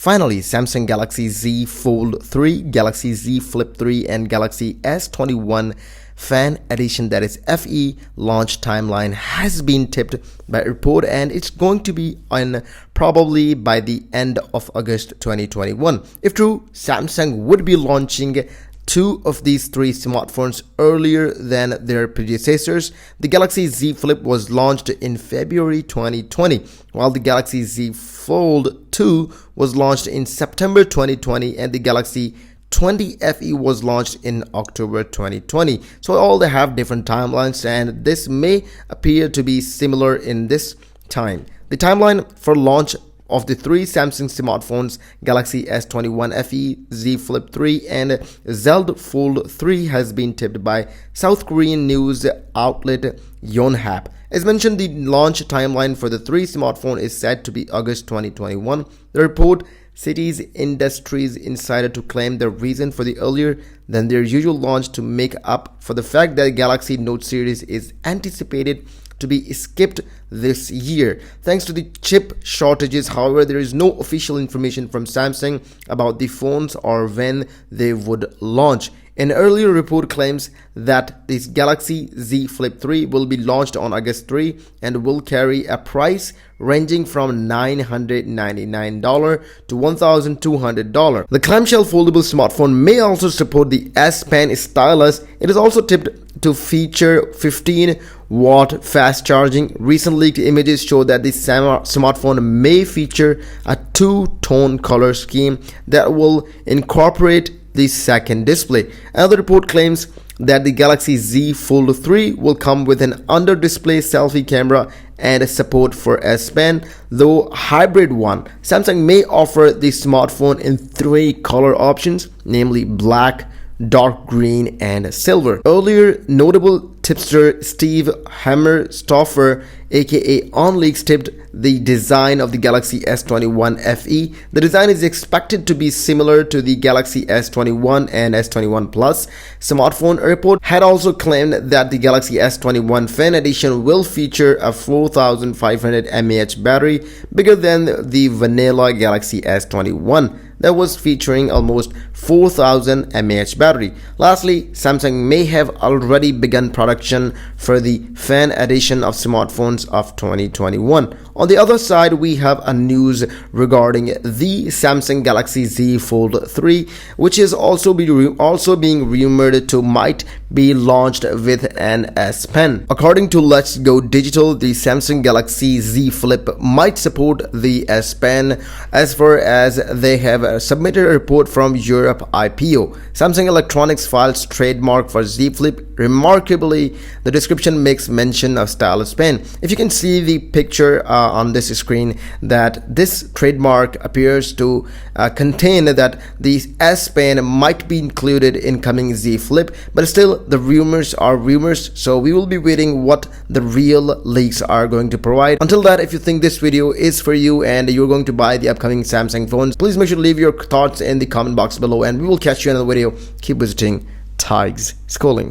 Finally, Samsung Galaxy Z Fold 3, Galaxy Z Flip 3 and Galaxy S21 Fan Edition, that is FE, launch timeline has been tipped by a report, and it's going to be on probably by the end of August 2021. If true, Samsung would be launching two of these three smartphones earlier than their predecessors. The Galaxy Z Flip was launched in February 2020, while the Galaxy Z Fold 2 was launched in September 2020, and the Galaxy 20 FE was launched in October 2020. So all they have different timelines, and this may appear to be similar in this time. The timeline for launch of the three Samsung smartphones, Galaxy S21 FE, Z Flip 3 and Z Fold 3, has been tipped by South Korean news outlet Yonhap. As mentioned, the launch timeline for the three smartphones is said to be August 2021. The report cites Industries Insider to claim the reason for the earlier than their usual launch to make up for the fact that the Galaxy Note series is anticipated to be skipped this year thanks to the chip shortages. However, there is no official information from Samsung about the phones or when they would launch. An earlier report claims that this Galaxy Z Flip 3 will be launched on August 3 and will carry a price ranging from $999 to $1,200. The clamshell foldable smartphone may also support the S Pen stylus. It is also tipped to feature 15-watt fast charging. Recent leaked images show that the smartphone may feature a two-tone color scheme that will incorporate the second display. Another report claims that the Galaxy Z Fold 3 will come with an under-display selfie camera and support for S Pen, though hybrid one. Samsung may offer the smartphone in three color options, namely black, dark green and silver. Earlier, notable tipster Steve Hammerstoffer aka OnLeaks tipped the design of the Galaxy S21 FE. The design is expected to be similar to the Galaxy S21 and S21 Plus smartphone. A report had also claimed that the Galaxy S21 Fan Edition will feature a 4500 mAh battery, bigger than the vanilla Galaxy S21 that was featuring almost 4000 mAh battery. Lastly, Samsung may have already begun production for the Fan Edition of smartphones of 2021. On the other side, we have a news regarding the Samsung Galaxy Z Fold 3, which is also being rumored to might be launched with an S Pen. According to Let's Go Digital, the Samsung Galaxy Z Flip might support the S Pen, as far as they have submitted a report from Europe IPO. Samsung Electronics files trademark for Z Flip. Remarkably, the description makes mention of stylus pen. If you can see the picture on this screen, that this trademark appears to contain that the S Pen might be included in coming Z Flip, but still the rumors are rumors, so we will be waiting what the real leaks are going to provide. Until that, if you think this video is for you and you're going to buy the upcoming Samsung phones, please make sure to leave your thoughts in the comment box below, and we will catch you in another video. Keep visiting Tigers Schooling.